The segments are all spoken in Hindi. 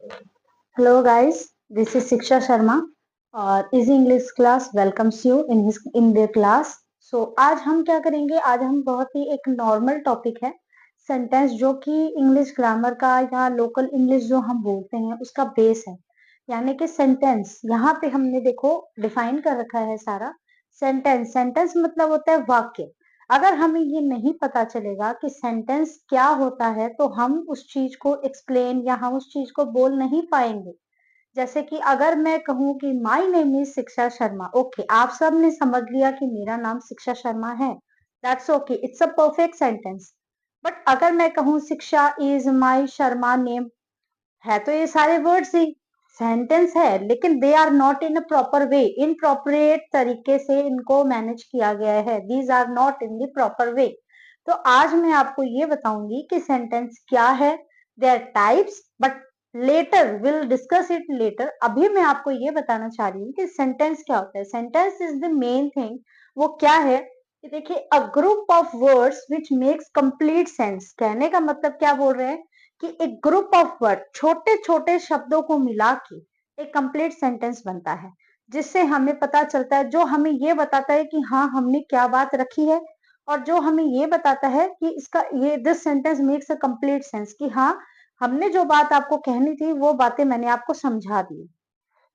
Hello guys, this is Shiksha Sharma और easy English class welcomes you in the class. So आज हम क्या करेंगे, आज हम बहुत ही एक नॉर्मल टॉपिक है सेंटेंस, जो कि इंग्लिश ग्रामर का या लोकल इंग्लिश जो हम बोलते हैं उसका बेस है। यानी कि सेंटेंस यहाँ पे हमने देखो डिफाइन कर रखा है सारा। सेंटेंस सेंटेंस मतलब होता है वाक्य। अगर हमें ये नहीं पता चलेगा कि सेंटेंस क्या होता है तो हम उस चीज को एक्सप्लेन या हम उस चीज को बोल नहीं पाएंगे। जैसे कि अगर मैं कहूँ कि माय नेम इज शिक्षा शर्मा, ओके आप सब ने समझ लिया कि मेरा नाम शिक्षा शर्मा है, that's okay, it's a perfect sentence. But अगर मैं कहूँ शिक्षा इज माय शर्मा नेम, है तो ये सारे वर्ड्स ही सेंटेंस है, लेकिन they are not in a proper way, inappropriate तरीके से इनको मैनेज किया गया है, these are not in the proper way. तो आज मैं आपको ये बताऊंगी कि सेंटेंस क्या है, there types, but later will discuss it later. अभी मैं आपको ये बताना चाह रही हूँ कि सेंटेंस क्या होता है। Sentence is the main thing. वो क्या है कि देखिए, a group of words which makes complete sense. कहने का मतलब क्या बोल रहे हैं कि एक ग्रुप ऑफ वर्ड, छोटे छोटे शब्दों को मिला के एक कंप्लीट सेंटेंस बनता है, जिससे हमें पता चलता है, जो हमें ये बताता है कि हाँ हमने क्या बात रखी है, और जो हमें ये बताता है कि इसका ये this sentence makes a complete sense, कि हाँ हमने जो बात आपको कहनी थी वो बातें मैंने आपको समझा दी।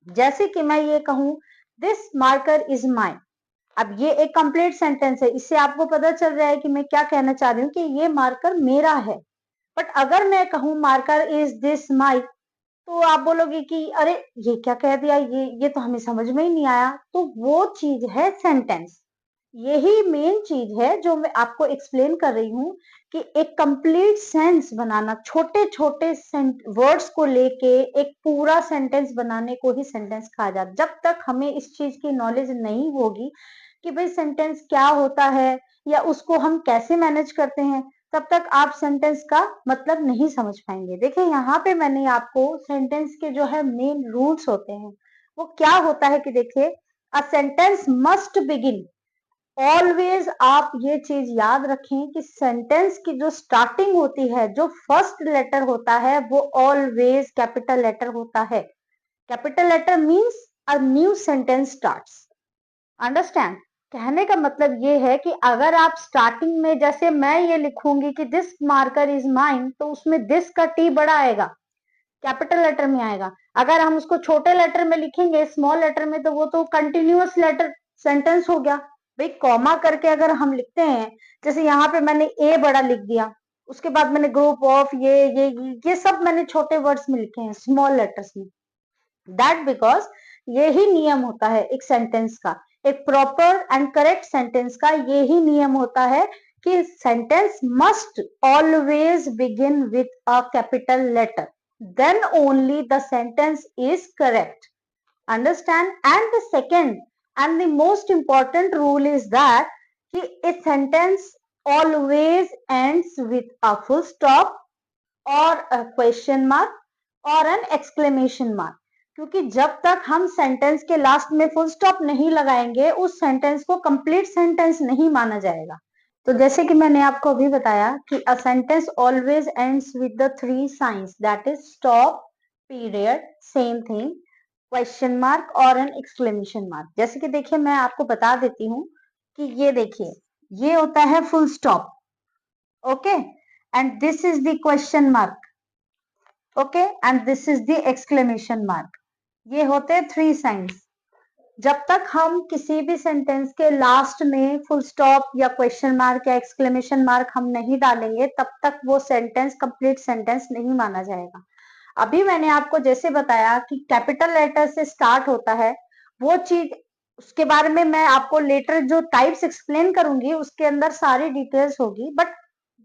जैसे कि मैं ये कहूं, दिस मार्कर इज माइन। अब ये एक कंप्लीट सेंटेंस है, इससे आपको पता चल रहा है कि मैं क्या कहना चाह रही हूँ कि ये मार्कर मेरा है। बट अगर मैं कहूं मार्कर इज दिस माई, तो आप बोलोगे कि अरे ये क्या कह दिया, ये तो हमें समझ में ही नहीं आया। तो वो चीज है सेंटेंस। यही मेन चीज है जो मैं आपको एक्सप्लेन कर रही हूँ कि एक कंप्लीट सेंस बनाना, छोटे छोटे वर्ड्स को लेके एक पूरा सेंटेंस बनाने को ही सेंटेंस कहा जाता है। जब तक हमें इस चीज की नॉलेज नहीं होगी कि भाई सेंटेंस क्या होता है या उसको हम कैसे मैनेज करते हैं, तब तक आप सेंटेंस का मतलब नहीं समझ पाएंगे। देखिए यहाँ पे मैंने आपको सेंटेंस के जो है मेन रूल्स होते हैं वो क्या होता है कि देखिए, a sentence must begin, always आप ये चीज याद रखें कि सेंटेंस की जो स्टार्टिंग होती है, जो फर्स्ट लेटर होता है वो ऑलवेज कैपिटल लेटर होता है। Capital letter means a new sentence starts. Understand? कहने का मतलब ये है कि अगर आप स्टार्टिंग में, जैसे मैं ये लिखूंगी कि दिस मार्कर इज माइन, तो उसमें दिस का टी बड़ा आएगा, कैपिटल लेटर में आएगा। अगर हम उसको छोटे लेटर में लिखेंगे, स्मॉल लेटर में, तो वो तो कंटिन्यूअस लेटर सेंटेंस हो गया। भाई कॉमा करके अगर हम लिखते हैं, जैसे यहाँ पे मैंने ए बड़ा लिख दिया, उसके बाद मैंने ग्रुप ऑफ ये सब मैंने छोटे वर्ड्स में लिखे हैं, स्मॉल लेटर्स में। दैट बिकॉज यही नियम होता है एक सेंटेंस का, एक प्रॉपर एंड करेक्ट सेंटेंस का यही नियम होता है कि sentence must always begin with a capital letter, then only the sentence is correct. Understand? And the second and the most important rule is that a sentence always ends with a full stop or a question mark or an exclamation mark. क्योंकि जब तक हम सेंटेंस के लास्ट में फुल स्टॉप नहीं लगाएंगे, उस सेंटेंस को कंप्लीट सेंटेंस नहीं माना जाएगा। तो जैसे कि मैंने आपको अभी बताया कि a sentence always ends with the three science, that is stop, period, same thing, question mark और एन एक्सक्लेमेशन मार्क। जैसे कि देखिए मैं आपको बता देती हूँ कि ये देखिए, ये होता है full stop, okay, and this is the question mark, okay, and this is the exclamation mark. ये होते हैं थ्री साइंस। जब तक हम किसी भी सेंटेंस के लास्ट में फुल स्टॉप या क्वेश्चन मार्क या एक्सक्लेमेशन मार्क हम नहीं डालेंगे, तब तक वो सेंटेंस कंप्लीट सेंटेंस नहीं माना जाएगा। अभी मैंने आपको जैसे बताया कि कैपिटल लेटर से स्टार्ट होता है, वो चीज उसके बारे में मैं आपको लेटर जो टाइप्स एक्सप्लेन करूंगी उसके अंदर सारी डिटेल्स होगी। बट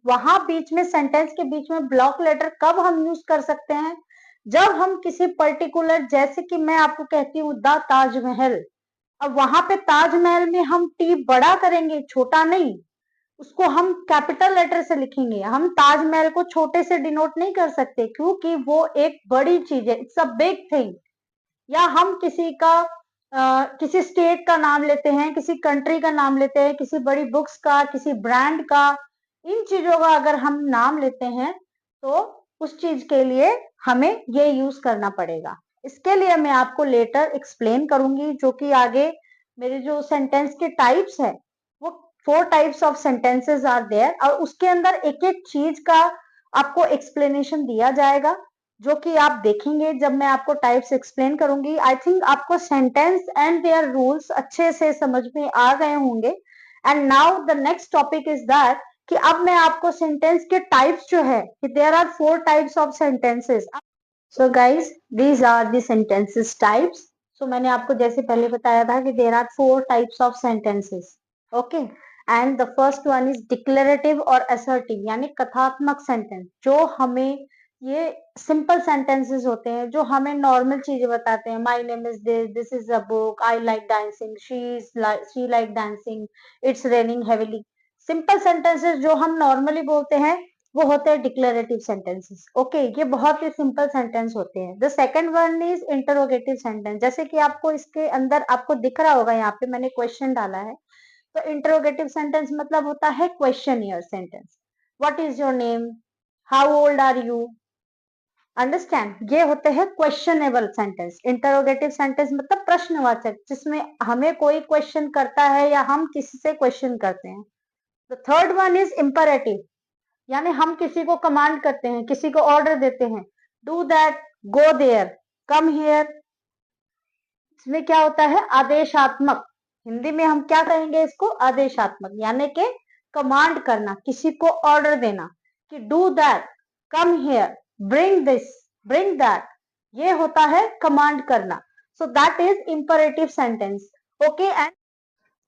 वहां बीच में सेंटेंस के बीच में ब्लॉक लेटर कब हम यूज कर सकते हैं, जब हम किसी पर्टिकुलर, जैसे कि मैं आपको कहती हूँ द ताजमहल, अब वहां पे ताजमहल में हम टी बड़ा करेंगे, छोटा नहीं, उसको हम कैपिटल लेटर से लिखेंगे। हम ताजमहल को छोटे से डिनोट नहीं कर सकते, क्योंकि वो एक बड़ी चीज है, इट्स अ बिग थिंग। या हम किसी का किसी स्टेट का नाम लेते हैं, किसी कंट्री का नाम लेते हैं, किसी बड़ी बुक्स का, किसी ब्रांड का, इन चीजों का अगर हम नाम लेते हैं तो उस चीज के लिए हमें ये यूज करना पड़ेगा। इसके लिए मैं आपको लेटर एक्सप्लेन करूंगी, जो कि आगे मेरे जो सेंटेंस के टाइप्स है वो 4 types of sentences are there, और उसके अंदर एक एक चीज का आपको एक्सप्लेनेशन दिया जाएगा, जो कि आप देखेंगे जब मैं आपको टाइप्स एक्सप्लेन करूंगी। आई थिंक आपको सेंटेंस एंड देयर रूल्स अच्छे से समझ में आ गए होंगे। And now the next topic is that कि अब मैं आपको सेंटेंस के टाइप्स जो है, there are 4 types of sentences. So guys these are the sentences types. So मैंने आपको जैसे पहले बताया था कि there are 4 types of sentences. Okay, and the first one is declarative और असर्टिव, यानी कथात्मक सेंटेंस, जो हमें ये सिंपल सेंटेंसेस होते हैं जो हमें नॉर्मल चीजें बताते हैं। My name is this, this is a book, I like dancing, she like dancing, it's raining heavily. Simple sentences जो हम नॉर्मली बोलते हैं वो होते हैं डिक्लेरेटिव सेंटेंसेस। ओके, ये बहुत ही सिंपल सेंटेंस होते हैं। The second one is interrogative sentence, जैसे कि आपको इसके अंदर आपको दिख रहा होगा, यहाँ पे मैंने क्वेश्चन डाला है। तो इंटरोगेटिव सेंटेंस मतलब होता है questionnaire sentence. What is your name, how old are you, understand, ये होते हैं क्वेश्चनेबल सेंटेंस। इंटरोगेटिव सेंटेंस मतलब प्रश्नवाचक, जिसमें हमें कोई क्वेश्चन करता है या हम किसी से क्वेश्चन करते हैं। The third one is imperative, यानी हम किसी को कमांड करते हैं, किसी को ऑर्डर देते हैं, do that, go there, come here. इसमें क्या होता है, आदेशात्मक। हिंदी में हम क्या कहेंगे इसको, आदेशात्मक, यानी कि कमांड करना, किसी को ऑर्डर देना कि do that, come here, bring this, bring that, ये होता है कमांड करना। So that is imperative sentence. Okay, and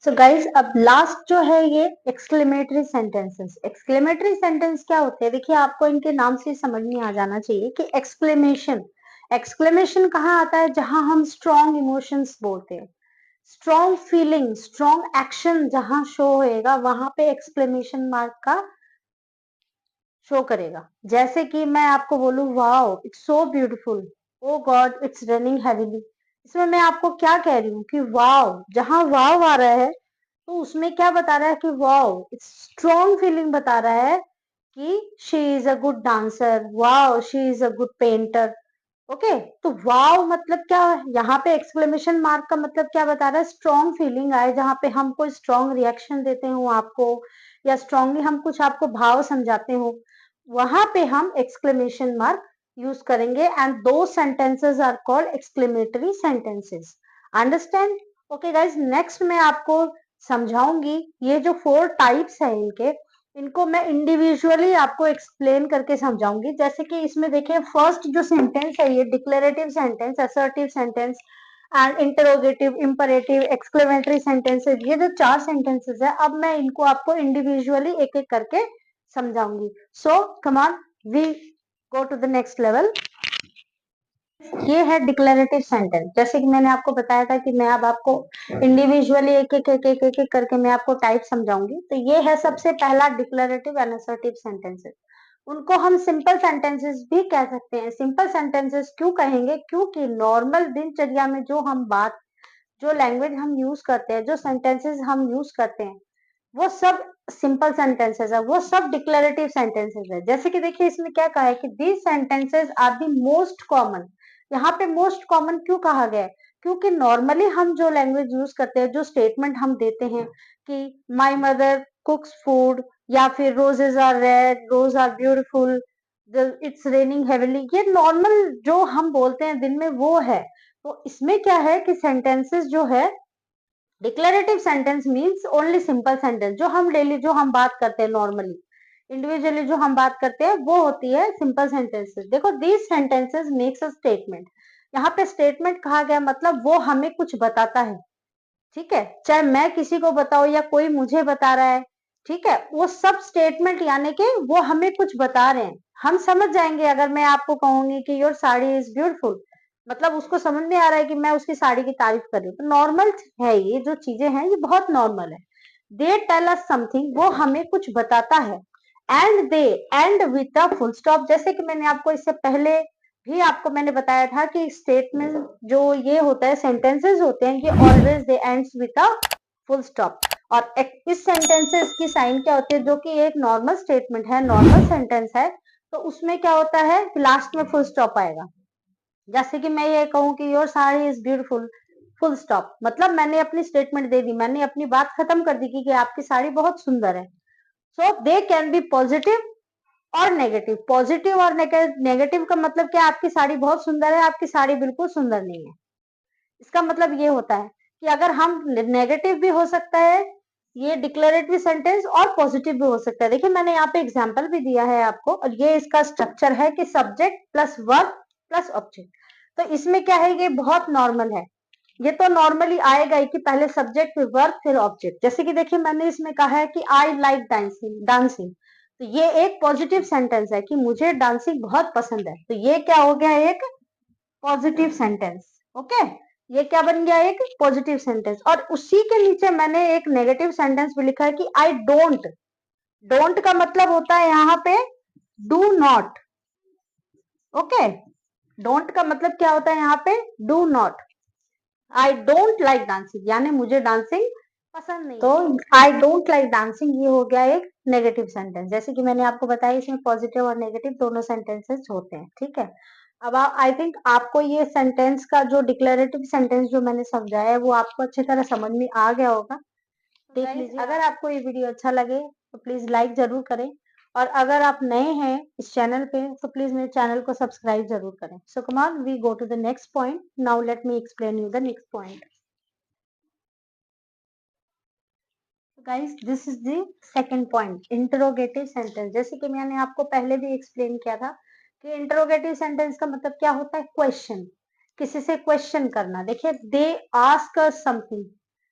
so guys अब लास्ट जो है ये एक्सक्लेमेटरी सेंटेंसेस। एक्सक्लेमेटरी सेंटेंस क्या होते हैं, देखिए आपको इनके नाम से समझ में आ जाना चाहिए कि एक्सक्लेमेशन, एक्सक्लेमेशन कहाँ आता है, जहां हम स्ट्रॉन्ग इमोशंस बोलते हैं, स्ट्रॉन्ग फीलिंग, स्ट्रॉन्ग एक्शन जहां शो होएगा वहां पे एक्सक्लेमेशन मार्क का शो करेगा। जैसे कि मैं आपको बोलूं, wow it's so beautiful, oh God it's raining heavily. इसमें मैं आपको क्या कह रही हूँ कि वाओ, जहां वाव आ रहा है तो उसमें क्या बता रहा है कि वाओ, इट्स स्ट्रॉन्ग फीलिंग बता रहा है कि she is a good dancer, wow she is a good painter. Okay, तो वाव मतलब क्या है, यहाँ पे एक्सक्लेमेशन मार्क का मतलब क्या बता रहा है, स्ट्रॉन्ग फीलिंग आए, जहां पे हम कोई स्ट्रॉन्ग रिएक्शन देते हो आपको, या स्ट्रांगली हम कुछ आपको भाव समझाते हो, वहां पे हम एक्सक्लेमेशन मार्क यूज करेंगे। And those sentences are called exclamatory sentences, understand. Okay guys, next मैं आपको समझाऊंगी ये जो 4 टाइप्स है इनके, इनको मैं इंडिविजुअली आपको एक्सप्लेन करके समझाऊंगी। जैसे कि इसमें देखिए फर्स्ट जो सेंटेंस है ये declarative sentence, assertive sentence and interrogative, imperative, exclamatory sentences, ये जो 4 सेंटेंसेस है, अब मैं इनको आपको इंडिविजुअली एक एक करके समझाऊंगी। So come on, we go to the next level. ये है डिक्लेरेटिव सेंटेंस। जैसे कि मैंने आपको बताया था कि मैं अब आपको इंडिविजुअली एक एक करके मैं आपको टाइप समझाऊंगी। तो ये है सबसे पहला डिक्लेरेटिव एंड असर्टिव सेंटेंसेस। उनको हम सिंपल सेंटेंसेस भी कह सकते हैं। सिंपल सेंटेंसेस क्यों कहेंगे, क्योंकि नॉर्मल दिनचर्या में जो हम बात, जो लैंग्वेज हम यूज करते हैं, जो सेंटेंसेस हम यूज करते हैं, वो सब सिंपल सेंटेंसेस है, वो सब डिक्लेरेटिव सेंटेंसेस है। जैसे कि देखिए इसमें क्या कहा है कि these sentences are the most common. यहाँ पे मोस्ट कॉमन क्यों कहा गया है, क्योंकि नॉर्मली हम जो लैंग्वेज यूज करते हैं, जो स्टेटमेंट हम देते हैं कि माई मदर कुक्स फूड, या फिर roses are red, rose are beautiful, it's raining heavily, ये नॉर्मल जो हम बोलते हैं दिन में वो है। तो इसमें क्या है कि सेंटेंसेस जो है, declarative sentence means only simple sentence, जो हम डेली जो हम बात करते हैं नॉर्मली, इंडिविजुअली जो हम बात करते हैं वो होती है सिंपल सेंटेंसेस। देखो these sentences makes a statement, यहाँ पे स्टेटमेंट कहा गया मतलब वो हमें कुछ बताता है, ठीक है, चाहे मैं किसी को बताऊं या कोई मुझे बता रहा है, ठीक है, वो सब स्टेटमेंट यानी कि वो हमें कुछ बता रहे हैं। हम समझ जाएंगे अगर मैं आपको कहूंगी कि योर साड़ी इज ब्यूटीफुल, मतलब उसको समझ में आ रहा है कि मैं उसकी साड़ी की तारीफ कर रही हूँ। तो नॉर्मल है, ये जो चीजें हैं ये बहुत नॉर्मल है। दे टेल अस समथिंग, वो हमें कुछ बताता है। And they and with a full stop, जैसे कि मैंने आपको इससे पहले भी आपको मैंने बताया था कि स्टेटमेंट जो ये होता है, सेंटेंसेस होते हैं, ये always they ends with a full stop. और इस सेंटेंसेस की साइन क्या होती है, जो कि एक नॉर्मल स्टेटमेंट है, नॉर्मल सेंटेंस है, तो उसमें क्या होता है, लास्ट में फुल स्टॉप आएगा। जैसे कि मैं ये कहूँ कि your sari is beautiful, full stop, मतलब मैंने अपनी स्टेटमेंट दे दी, मैंने अपनी बात खत्म कर दी कि आपकी साड़ी बहुत सुंदर है। सो दे कैन बी पॉजिटिव और नेगेटिव। पॉजिटिव और नेगेटिव का मतलब क्या, आपकी साड़ी बहुत सुंदर है, आपकी साड़ी बिल्कुल सुंदर नहीं है। इसका मतलब ये होता है कि अगर हम, नेगेटिव भी हो सकता है ये डिक्लेरेटिव सेंटेंस, और पॉजिटिव भी हो सकता है। देखिए मैंने यहाँ पे एग्जांपल भी दिया है आपको, और ये इसका स्ट्रक्चर है कि subject plus verb plus object. तो इसमें क्या है, ये बहुत नॉर्मल है, ये तो नॉर्मली आएगा ही कि पहले सब्जेक्ट फिर वर्ब फिर ऑब्जेक्ट। जैसे कि देखिए मैंने इसमें कहा है कि आई लाइक डांसिंग, डांसिंग, तो ये एक पॉजिटिव सेंटेंस है कि मुझे डांसिंग बहुत पसंद है, तो ये क्या हो गया, एक पॉजिटिव सेंटेंस। ओके, ये क्या बन गया, एक पॉजिटिव सेंटेंस। और उसी के नीचे मैंने एक नेगेटिव सेंटेंस भी लिखा है कि आई डोंट। डोंट का मतलब होता है यहाँ पे डू नॉट। ओके, डोंट का मतलब क्या होता है यहाँ पे, do not. I don't like dancing यानी मुझे डांसिंग पसंद नहीं। तो आई डोंट लाइक डांसिंग ये हो गया एक नेगेटिव सेंटेंस। जैसे कि मैंने आपको बताया इसमें पॉजिटिव और नेगेटिव दोनों सेंटेंसेस होते हैं, ठीक है। अब आई थिंक आपको ये सेंटेंस का जो डिक्लेरेटिव सेंटेंस जो मैंने समझाया है वो आपको अच्छी तरह समझ में आ गया होगा। देख लीजिए, अगर आपको ये वीडियो अच्छा लगे तो प्लीज लाइक जरूर करें, और अगर आप नए हैं इस चैनल पे तो प्लीज मेरे चैनल को सब्सक्राइब जरूर करें। So come on, we go to the next point. Now let me explain you the next point. Guys, this is the second point, interrogative sentence. जैसे कि मैंने आपको पहले भी एक्सप्लेन किया था कि इंटरोगेटिव सेंटेंस का मतलब क्या होता है, क्वेश्चन, किसी से क्वेश्चन करना। देखिए, they ask us something,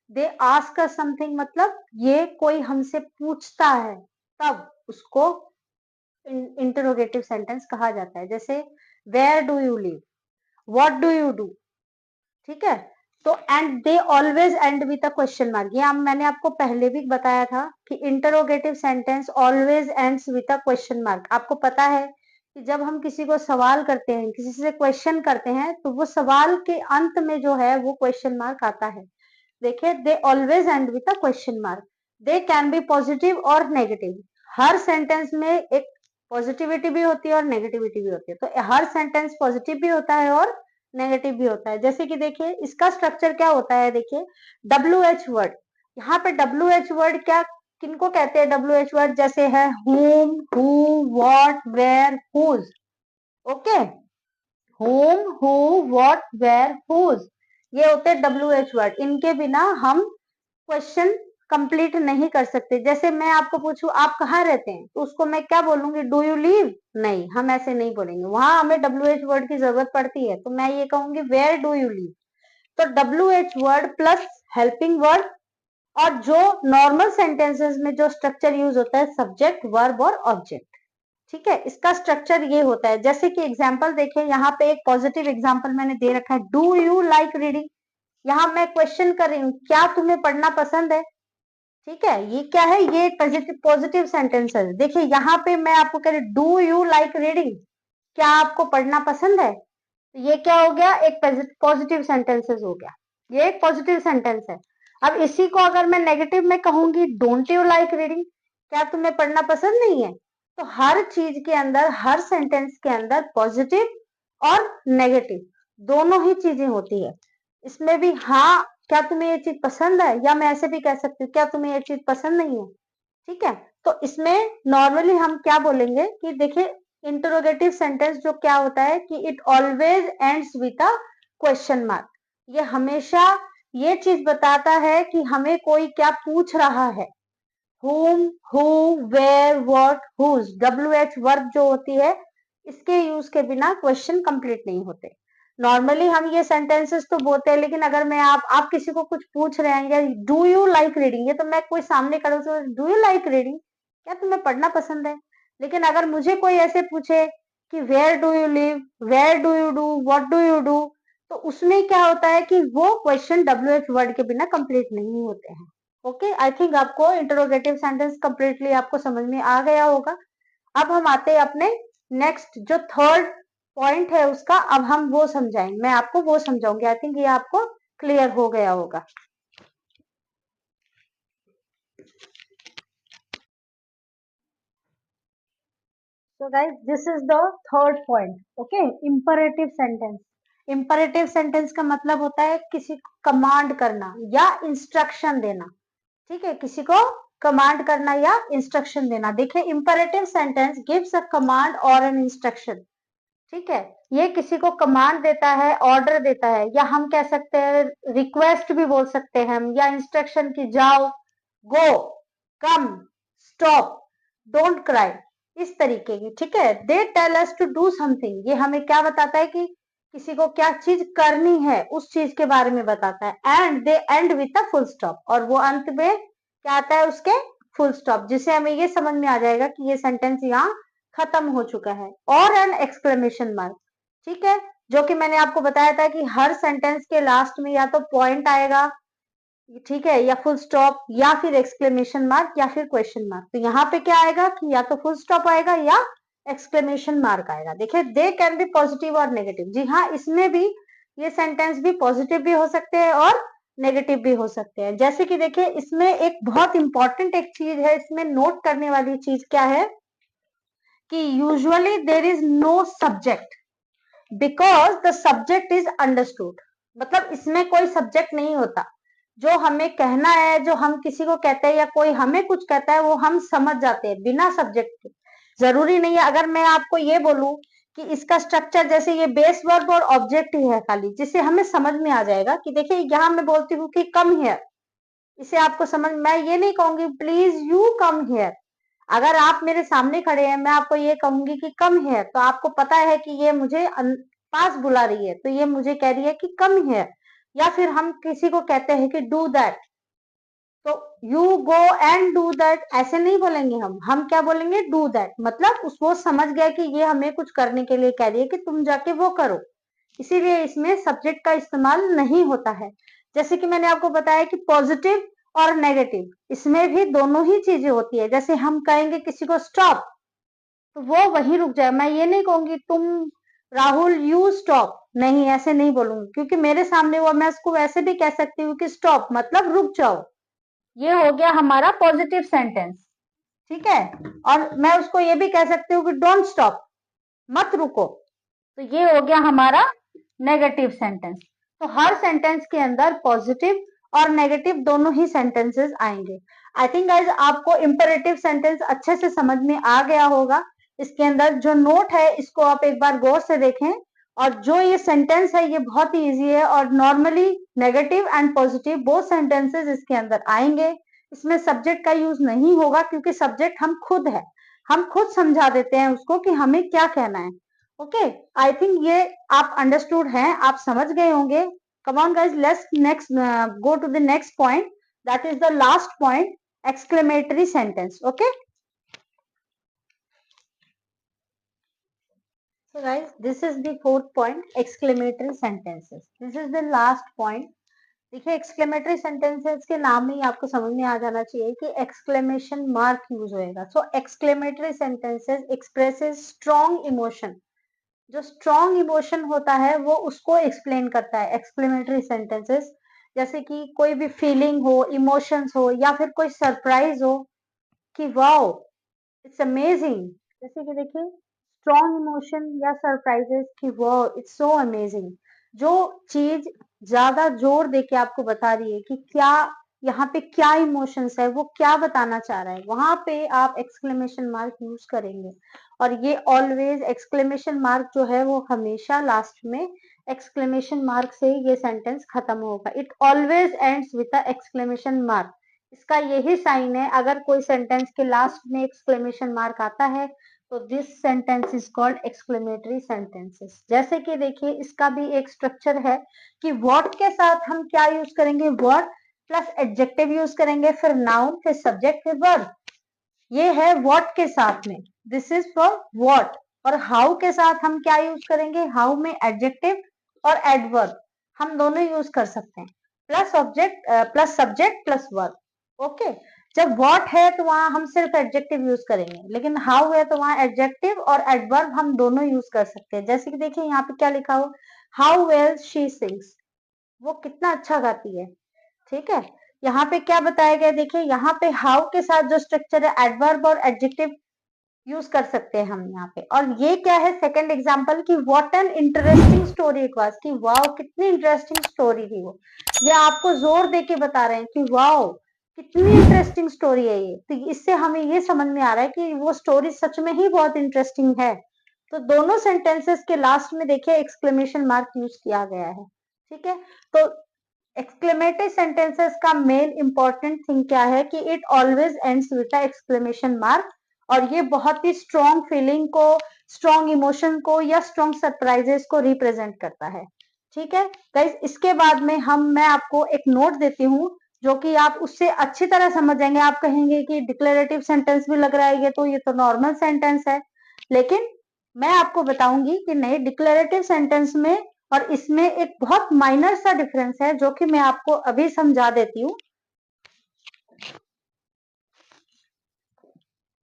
they ask us something मतलब ये कोई हमसे पूछता है, तब उसको इंटरोगेटिव सेंटेंस कहा जाता है। जैसे where do you live, what do you do, ठीक है। तो end they always end with a question mark, ये मैंने आपको पहले भी बताया था कि interrogative sentence always ends with a question mark. आपको पता है कि जब हम किसी को सवाल करते हैं, किसी से क्वेश्चन करते हैं, तो वो सवाल के अंत में जो है वो क्वेश्चन मार्क आता है। देखिए, दे always end with a question mark. They can be positive और नेगेटिव। हर सेंटेंस में एक पॉजिटिविटी भी होती है और नेगेटिविटी भी होती है। तो हर सेंटेंस पॉजिटिव भी होता है और नेगेटिव भी होता है। जैसे कि देखिए इसका स्ट्रक्चर क्या होता है, देखिए WH वर्ड, यहाँ पे WH वर्ड क्या, किनको कहते हैं WH वर्ड, जैसे है whom, who, what, where, whose। Okay, whom, who, what, where, whose, ये होते हैं WH वर्ड। इनके बिना हम क्वेश्चन कंप्लीट नहीं कर सकते। जैसे मैं आपको पूछूं आप कहाँ रहते हैं, तो उसको मैं क्या बोलूंगी, डू यू लिव, नहीं, हम ऐसे नहीं बोलेंगे, वहां हमें WH वर्ड की जरूरत पड़ती है। तो मैं ये कहूंगी वेयर डू यू लिव। तो WH word plus helping word, और जो नॉर्मल सेंटेंसेस में जो स्ट्रक्चर यूज होता है सब्जेक्ट वर्ब और ऑब्जेक्ट, ठीक है। इसका स्ट्रक्चर ये होता है। जैसे कि एग्जाम्पल देखें, यहाँ पे एक पॉजिटिव एग्जाम्पल मैंने दे रखा है, डू यू लाइक रीडिंग। यहाँ मैं क्वेश्चन कर रही हूँ, क्या तुम्हें पढ़ना पसंद है, ठीक है। ये क्या है, ये पॉजिटिव पॉजिटिव सेंटेंस है। देखिए यहाँ पे मैं आपको कह रही, डू यू लाइक रीडिंग, क्या आपको पढ़ना पसंद है, तो ये क्या हो गया, एक पॉजिटिव सेंटेंसेस हो गया, ये एक पॉजिटिव सेंटेंस है। अब इसी को अगर मैं नेगेटिव में कहूंगी, डोंट यू लाइक रीडिंग, क्या तुम्हें पढ़ना पसंद नहीं है। तो हर चीज के अंदर, हर सेंटेंस के अंदर पॉजिटिव और नेगेटिव दोनों ही चीजें होती है। इसमें भी हाँ, क्या तुम्हें ये चीज पसंद है, या मैं ऐसे भी कह सकती हूँ क्या तुम्हें ये चीज पसंद नहीं है, ठीक है। तो इसमें नॉर्मली हम क्या बोलेंगे कि देखिए इंटरोगेटिव सेंटेंस जो क्या होता है कि it always ends with a question mark. ये हमेशा ये चीज बताता है कि हमें कोई क्या पूछ रहा है। whom, who, where, what, whose, WH verb जो होती है, इसके यूज के बिना क्वेश्चन कंप्लीट नहीं होते। नॉर्मली हम ये सेंटेंसेस तो बोलते हैं, लेकिन अगर मैं आप किसी को कुछ पूछ रहे हैं, या डू यू लाइक रीडिंग, ये तो मैं कोई सामने खड़े तो डू यू लाइक रीडिंग, क्या तुम्हें पढ़ना पसंद है। लेकिन अगर मुझे कोई ऐसे पूछे कि where do you live, where do you do, what do you do, तो उसमें क्या होता है कि वो क्वेश्चन WH वर्ड के बिना कंप्लीट नहीं होते हैं। ओके, आई थिंक आपको इंटरोगेटिव सेंटेंस कंप्लीटली आपको समझ में आ गया होगा। अब हम आते हैं अपने नेक्स्ट जो थर्ड पॉइंट है उसका, अब हम वो समझाएंगे, मैं आपको वो समझाऊंगी। आई थिंक ये आपको क्लियर हो गया होगा। So guys, this is the third point. Okay, imperative sentence. imperative sentence का मतलब होता है किसी को कमांड करना या इंस्ट्रक्शन देना. ठीक है, किसी को कमांड करना या इंस्ट्रक्शन देना. देखिए, imperative sentence gives a command or an instruction. ठीक है, ये किसी को कमांड देता है, ऑर्डर देता है, या हम कह सकते हैं रिक्वेस्ट भी बोल सकते हैं हम, या इंस्ट्रक्शन की जाओ, go, come, stop, don't cry, इस तरीके की. ठीक है, they tell us to do something. ये हमें क्या बताता है कि किसी को क्या चीज करनी है, उस चीज के बारे में बताता है. And they and with a full stop, और वो अंत में क्या आता है, उसके फुल स्टॉप, जिससे हमें ये समझ में आ जाएगा कि ये सेंटेंस यहाँ खत्म हो चुका है. और एन एक्सक्लेमेशन मार्क. ठीक है, जो कि मैंने आपको बताया था कि हर सेंटेंस के लास्ट में या तो पॉइंट आएगा, ठीक है, या फुल स्टॉप, या फिर एक्सक्लेमेशन मार्क, या फिर क्वेश्चन मार्क. तो यहाँ पे क्या आएगा कि या तो फुल स्टॉप आएगा या एक्सक्लेमेशन मार्क आएगा. देखिए, दे कैन बी पॉजिटिव और नेगेटिव. जी हाँ, इसमें भी ये सेंटेंस भी पॉजिटिव भी हो सकते हैं और नेगेटिव भी हो सकते हैं. जैसे कि देखिए, इसमें एक बहुत इंपॉर्टेंट एक चीज है, इसमें नोट करने वाली चीज क्या है कि usually there is no subject because the subject is understood. मतलब इसमें कोई सब्जेक्ट नहीं होता. जो हमें कहना है, जो हम किसी को कहते हैं या कोई हमें कुछ कहता है, वो हम समझ जाते हैं बिना सब्जेक्ट के. जरूरी नहीं है, अगर मैं आपको ये बोलूं कि इसका स्ट्रक्चर जैसे ये बेस वर्ब और ऑब्जेक्ट ही है खाली, जिससे हमें समझ में आ जाएगा कि देखिए यहाँ मैं बोलती हूँ कि कम हियर, इसे आपको समझ, मैं ये नहीं कहूंगी प्लीज यू कम हियर. अगर आप मेरे सामने खड़े हैं, मैं आपको ये कहूंगी कि कम हियर, तो आपको पता है कि ये मुझे पास बुला रही है, तो ये मुझे कह रही है कि कम हियर. या फिर हम किसी को कहते हैं कि डू दैट, तो you go and do that, ऐसे नहीं बोलेंगे हम क्या बोलेंगे, डू दैट. मतलब वो समझ गया कि ये हमें कुछ करने के लिए कह रही है कि तुम जाके वो करो. इसीलिए इसमें सब्जेक्ट का इस्तेमाल नहीं होता है. जैसे कि मैंने आपको बताया कि पॉजिटिव और नेगेटिव, इसमें भी दोनों ही चीजें होती है. जैसे हम कहेंगे किसी को स्टॉप, तो वो वहीं रुक जाए. मैं ये नहीं कहूंगी तुम राहुल यू स्टॉप, नहीं, ऐसे नहीं बोलूंगी, क्योंकि मेरे सामने वो, मैं उसको वैसे भी कह सकती हूँ कि स्टॉप मतलब रुक जाओ. ये हो गया हमारा पॉजिटिव सेंटेंस. ठीक है, और मैं उसको ये भी कह सकती हूँ कि डोंट स्टॉप, मत रुको. तो ये हो गया हमारा नेगेटिव सेंटेंस. तो हर सेंटेंस के अंदर पॉजिटिव और नेगेटिव दोनों ही सेंटेंसेस आएंगे. आई थिंक गाइज आपको इंपेरेटिव सेंटेंस अच्छे से समझ में आ गया होगा. इसके अंदर जो नोट है इसको आप एक बार गौर से देखें. और जो ये सेंटेंस है ये बहुत ही इजी है, और normally negative and positive both sentences इसके अंदर आएंगे. इसमें सब्जेक्ट का यूज नहीं होगा, क्योंकि सब्जेक्ट हम खुद है, हम खुद समझा देते हैं उसको कि हमें क्या कहना है. ओके, आई थिंक ये आप अंडरस्टूड हैं, आप समझ गए होंगे. Come on guys, let's next go to the next point, that is the last point, exclamatory sentence. Okay, so guys, this is the fourth point, exclamatory sentences. This is the last point. देखिए, एक्सक्लेमेटरी सेंटेंसेस के नाम में ही आपको समझ में आ जाना चाहिए कि एक्सक्लेमेशन मार्क यूज होएगा. So exclamatory sentences expresses strong emotion. जो स्ट्रॉन्ग इमोशन होता है वो उसको एक्सप्लेन करता है एक्सक्लेमेटरी सेंटेंसेस. जैसे कि कोई भी फीलिंग हो, इमोशंस हो, या फिर कोई सरप्राइज हो कि वाओ इट्स अमेजिंग. जैसे कि देखिए, स्ट्रॉन्ग इमोशन या सरप्राइजेस कि वाओ इट्स सो अमेजिंग. जो चीज ज्यादा जोर दे के आपको बता रही है कि क्या यहाँ पे क्या इमोशंस है, वो क्या बताना चाह रहा है, वहां पे आप एक्सक्लेमेशन मार्क यूज करेंगे. और ये ऑलवेज एक्सक्लेमेशन मार्क जो है वो हमेशा लास्ट में एक्सक्लेमेशन मार्क से ये सेंटेंस खत्म होगा. It always ends with a exclamation mark. इसका यही साइन है, अगर कोई सेंटेंस के लास्ट में एक्सक्लेमेशन मार्क आता है तो this sentence is called exclamatory sentences. जैसे कि देखिए, इसका भी एक स्ट्रक्चर है कि व्हाट के साथ हम क्या यूज करेंगे, व्हाट प्लस एडजेक्टिव यूज करेंगे, फिर नाउन, फिर सब्जेक्ट, फिर वर्ब. ये है व्हाट के साथ में, दिस इज फॉर व्हाट. और हाउ के साथ हम क्या यूज करेंगे, हाउ में एडजेक्टिव और एडवर्ब हम दोनों यूज कर सकते हैं, plus object plus subject plus verb. Okay, जब व्हाट है तो वहां हम सिर्फ एडजेक्टिव यूज करेंगे, लेकिन हाउ है तो वहां एडजेक्टिव और एडवर्ब हम दोनों यूज कर सकते हैं. जैसे कि देखिए यहाँ पे क्या लिखा हो, हाउ वेल शी सिंग्स, वो कितना अच्छा गाती है. ठीक है, यहाँ पे क्या बताया गया, देखिए यहाँ पे हाउ के साथ जो स्ट्रक्चर है एडवर्ब और एडजेक्टिव यूज कर सकते हैं हम यहाँ पे। और ये क्या है सेकंड एग्जांपल कि what an interesting story it was, कि वाओ कितनी इंटरेस्टिंग स्टोरी थी वो। ये आपको जोर दे के बता रहे हैं कि वाओ कितनी इंटरेस्टिंग स्टोरी है ये। तो इससे हमें ये समझ में आ रहा है कि वो स्टोरी सच में ही बहुत इंटरेस्टिंग है। तो दोनों सेंटेंसेस के लास्ट में देखिए एक्सक्लेमेशन मार्क यूज किया गया है। ठीक है, तो एक्सक्लेमेटरी सेंटेंसेस का मेन इंपॉर्टेंट थिंग क्या है कि it always ends with a exclamation mark. और ये बहुत ही स्ट्रॉन्ग फीलिंग को, स्ट्रॉन्ग इमोशन को या स्ट्रॉन्ग सरप्राइजेस को रिप्रेजेंट करता है। ठीक है गाइस, इसके बाद में मैं आपको एक नोट देती हूँ जो कि आप उससे अच्छी तरह समझ जाएंगे। आप कहेंगे कि डिक्लेरेटिव सेंटेंस भी लग रहा है ये तो नॉर्मल सेंटेंस है, लेकिन मैं आपको बताऊंगी कि नहीं, डिक्लेरेटिव सेंटेंस में और इसमें एक बहुत माइनर सा डिफरेंस है जो कि मैं आपको अभी समझा देती हूँ।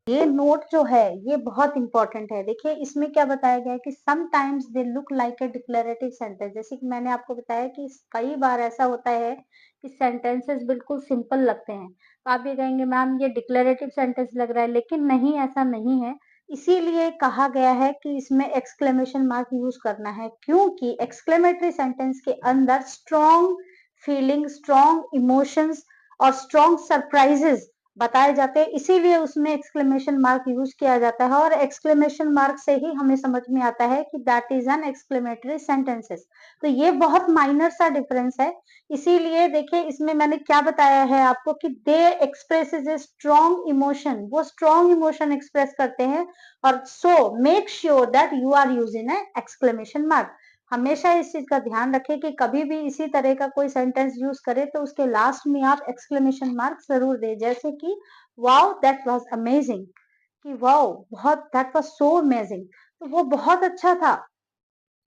ये नोट जो है ये बहुत इंपॉर्टेंट है। देखिए इसमें क्या बताया गया है कि sometimes they look like a declarative sentence. जैसे कि मैंने आपको बताया कि कई बार ऐसा होता है कि सेंटेंसेस बिल्कुल सिंपल लगते हैं, तो आप ये कहेंगे मैम ये डिक्लेरेटिव सेंटेंस लग रहा है, लेकिन नहीं, ऐसा नहीं है। इसीलिए कहा गया है कि इसमें एक्सक्लेमेशन मार्क यूज करना है, क्योंकि एक्सक्लेमेटरी सेंटेंस के अंदर स्ट्रॉन्ग फीलिंग, स्ट्रॉन्ग इमोशंस और स्ट्रॉन्ग सरप्राइजेस बताए जाते हैं। इसीलिए उसमें एक्सक्लेमेशन मार्क यूज किया जाता है, और एक्सक्लेमेशन मार्क से ही हमें समझ में आता है कि that is an exclamatory sentences. तो ये बहुत माइनर सा डिफरेंस है। इसीलिए देखिए इसमें मैंने क्या बताया है आपको कि they expresses a strong emotion, वो स्ट्रॉन्ग इमोशन एक्सप्रेस करते हैं। और so make sure that you are using a exclamation mark. हमेशा इस चीज का ध्यान रखें कि कभी भी इसी तरह का कोई सेंटेंस यूज करे तो उसके लास्ट में आप एक्सक्लेमेशन मार्क जरूर दें, जैसे कि वाओ दैट वाज अमेजिंग, कि वाओ बहुत, दैट वाज सो अमेजिंग, तो वो बहुत अच्छा था,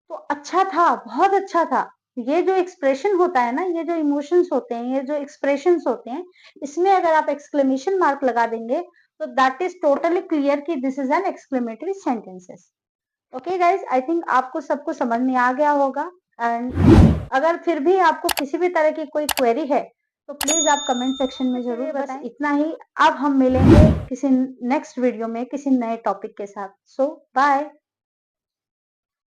तो अच्छा था, बहुत अच्छा था। ये जो एक्सप्रेशन होता है ना, ये जो इमोशंस होते हैं, ये जो एक्सप्रेशंस होते हैं, इसमें अगर आप एक्सक्लेमेशन मार्क लगा देंगे तो दैट इज टोटली क्लियर कि this is an exclamatory sentences. Okay guys, I think आपको सबको समझ में आ गया होगा। एंड अगर फिर भी आपको किसी भी तरह की कोई क्वेरी है तो प्लीज आप कमेंट सेक्शन में जरूर बताएं। बस इतना ही। अब हम मिलेंगे किसी नेक्स्ट वीडियो में किसी नए टॉपिक के साथ। सो बाय।